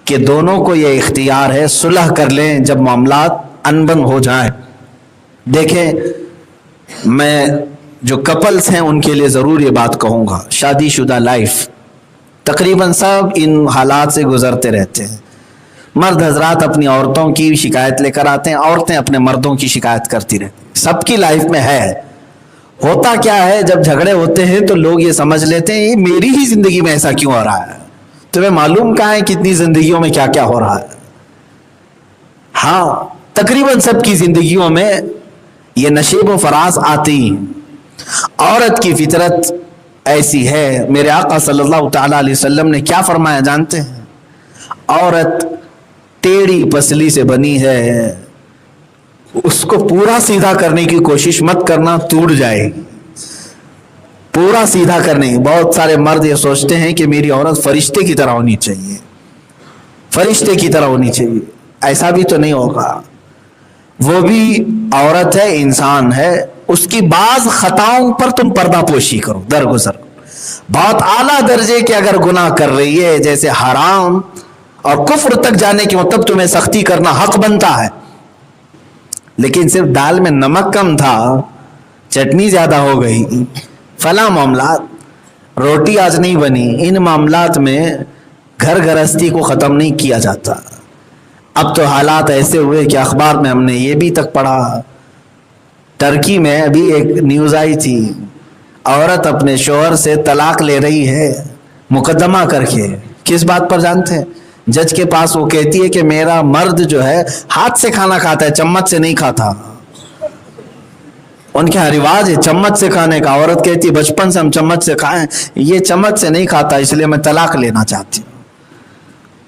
کہ دونوں کو یہ اختیار ہے صلح کر لیں جب معاملات انبن ہو جائیں. دیکھیں میں جو کپلز ہیں ان کے لیے ضرور یہ بات کہوں گا، شادی شدہ لائف تقریباً سب ان حالات سے گزرتے رہتے ہیں. مرد حضرات اپنی عورتوں کی شکایت لے کر آتے ہیں، عورتیں اپنے مردوں کی شکایت کرتی رہتی ہیں. سب کی لائف میں ہے. ہوتا کیا ہے جب جھگڑے ہوتے ہیں تو لوگ یہ سمجھ لیتے ہیں یہ میری ہی زندگی میں ایسا کیوں ہو رہا ہے. تمہیں معلوم کہاں ہے کتنی زندگیوں میں کیا کیا ہو رہا ہے. ہاں تقریباً سب کی زندگیوں میں یہ نشیب و فراز آتی ہیں. عورت کی فطرت ایسی ہے. میرے آقا صلی اللہ تعالی علیہ وسلم نے کیا فرمایا جانتے ہیں؟ عورت ٹیڑھی پسلی سے بنی ہے، اس کو پورا سیدھا کرنے کی کوشش مت کرنا، ٹوٹ جائے گی. پورا سیدھا کرنے. بہت سارے مرد یہ سوچتے ہیں کہ میری عورت فرشتے کی طرح ہونی چاہیے، فرشتے کی طرح ہونی چاہیے. ایسا بھی تو نہیں ہوگا. وہ بھی عورت ہے، انسان ہے. اس کی بعض خطاؤں پر تم پردہ پوشی کرو، درگزر. بہت اعلیٰ درجے کے اگر گناہ کر رہی ہے جیسے حرام اور کفر تک جانے کے مطلب تمہیں سختی کرنا حق بنتا ہے. لیکن صرف دال میں نمک کم تھا، چٹنی زیادہ ہو گئی، فلاں معاملات، روٹی آج نہیں بنی، ان معاملات میں گھر گرہستی کو ختم نہیں کیا جاتا. اب تو حالات ایسے ہوئے کہ اخبار میں ہم نے یہ بھی تک پڑھا. ترکی میں ابھی ایک نیوز آئی تھی، عورت اپنے شوہر سے طلاق لے رہی ہے مقدمہ کر کے. کس بات پر جانتے ہیں؟ جج کے پاس وہ کہتی ہے کہ میرا مرد جو ہے ہاتھ سے کھانا کھاتا ہے، چمچ سے نہیں کھاتا. ان کے یہاں رواج ہے چمچ سے کھانے کا. عورت کہتی ہے بچپن سے ہم چمچ سے کھائیں، یہ چمچ سے نہیں کھاتا اس لیے میں طلاق لینا چاہتی ہوں.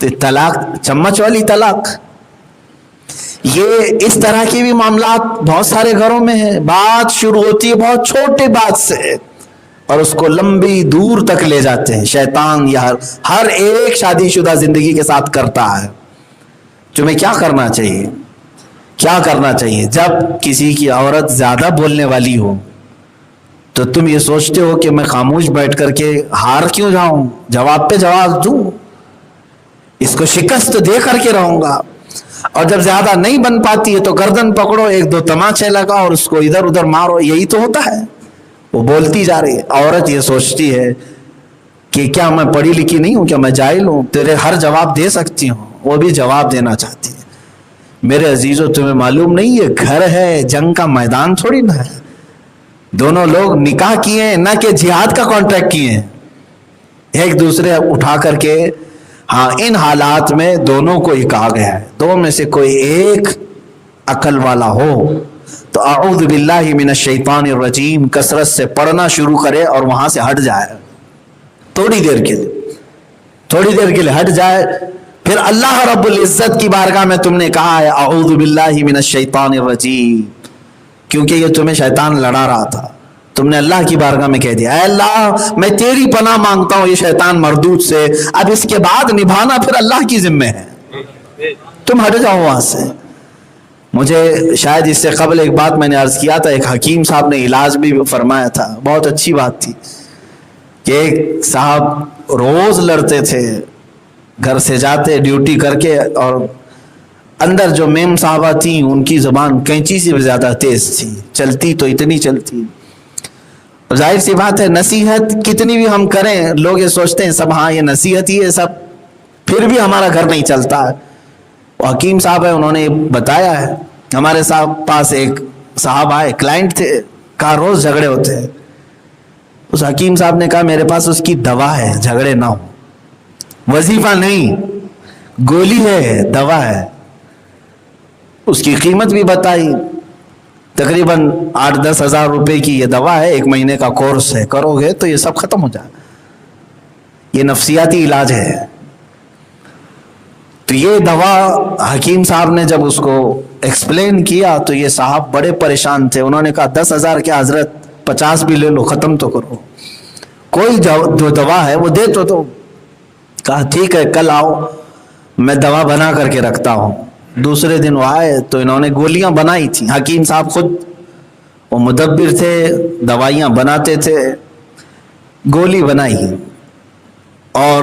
تو طلاق، چمچ والی طلاق. یہ اس طرح کی بھی معاملات بہت سارے گھروں میں ہیں. بات شروع ہوتی ہے بہت چھوٹے بات سے اور اس کو لمبی دور تک لے جاتے ہیں. شیطان یہ ہر ایک شادی شدہ زندگی کے ساتھ کرتا ہے. تمہیں کیا کرنا چاہیے؟ کیا کرنا چاہیے؟ جب کسی کی عورت زیادہ بولنے والی ہو تو تم یہ سوچتے ہو کہ میں خاموش بیٹھ کر کے ہار کیوں جاؤں، جواب پہ جواب دوں، اس کو شکست دے کر کے رہوں گا. اور جب زیادہ نہیں بن پاتی ہے تو گردن پکڑو، ایک دو تماچے لگا اور اس کو ادھر ادھر مارو. یہی تو ہوتا ہے. وہ بولتی جا رہی ہے. عورت یہ سوچتی ہے کہ کیا میں پڑھی لکھی نہیں ہوں، کیا میں جاہل ہوں، تیرے ہر جواب دے سکتی ہوں. وہ بھی جواب دینا چاہتی ہے. میرے عزیزو تمہیں معلوم نہیں یہ گھر ہے، جنگ کا میدان تھوڑی نہ ہے. دونوں لوگ نکاح کیے ہیں نہ کہ جہاد کا کانٹریکٹ کیے ہیں. ایک دوسرے اٹھا کر کے. ہاں ان حالات میں دونوں کو ہی کہا گیا ہے دو میں سے کوئی ایک عقل والا ہو تو اعوذ باللہ من الشیطان الرجیم کثرت سے پڑھنا شروع کرے اور وہاں سے ہٹ جائے. تھوڑی دیر کے لیے ہٹ جائے. پھر اللہ رب العزت کی بارگاہ میں تم نے کہا ہے اعوذ باللہ من الشیطان الرجیم، کیونکہ یہ تمہیں شیطان لڑا رہا تھا. تم نے اللہ کی بارگاہ میں کہہ دیا اے اللہ میں تیری پناہ مانگتا ہوں یہ شیطان مردود سے. اب اس کے بعد نبھانا پھر اللہ کی ذمہ ہے. تم ہٹ جاؤ وہاں سے. مجھے شاید اس سے قبل ایک بات میں نے عرض کیا تھا، ایک حکیم صاحب نے علاج بھی فرمایا تھا، بہت اچھی بات تھی کہ ایک صاحب روز لڑتے تھے، گھر سے جاتے ڈیوٹی کر کے اور اندر جو میم صاحبہ تھیں ان کی زبان کینچی سے بھی زیادہ تیز تھی، چلتی تو اتنی چلتی. ظاہر سی بات ہے نصیحت کتنی بھی ہم کریں لوگ یہ سوچتے ہیں سب ہاں یہ نصیحت ہی ہے سب، پھر بھی ہمارا گھر نہیں چلتا ہے. وہ حکیم صاحب ہے انہوں نے بتایا ہے. ہمارے پاس ایک صاحب آئے، کلائنٹ تھے، کہا روز جھگڑے ہوتے ہیں. اس حکیم صاحب نے کہا میرے پاس اس کی دوا ہے جھگڑے نہ ہو. وظیفہ نہیں، گولی ہے، دوا ہے. اس کی قیمت بھی بتائی، تقریباً 8-10 ہزار روپے کی یہ دوا ہے، 1 مہینے کا کورس ہے، کرو گے تو یہ سب ختم ہو جائے. یہ نفسیاتی علاج ہے. تو یہ دوا حکیم صاحب نے جب اس کو ایکسپلین کیا تو یہ صاحب بڑے پریشان تھے. انہوں نے کہا 10,000 کیا حضرت 50 بھی لے لو، ختم تو کرو. کوئی جو دوا ہے وہ دے تو دو. کہا ٹھیک ہے کل آؤ میں دوا بنا کر کے رکھتا ہوں. دوسرے دن وہ آئے تو انہوں نے گولیاں بنائی تھیں. حکیم صاحب خود وہ مدبر تھے، دوائیاں بناتے تھے. گولی بنائی اور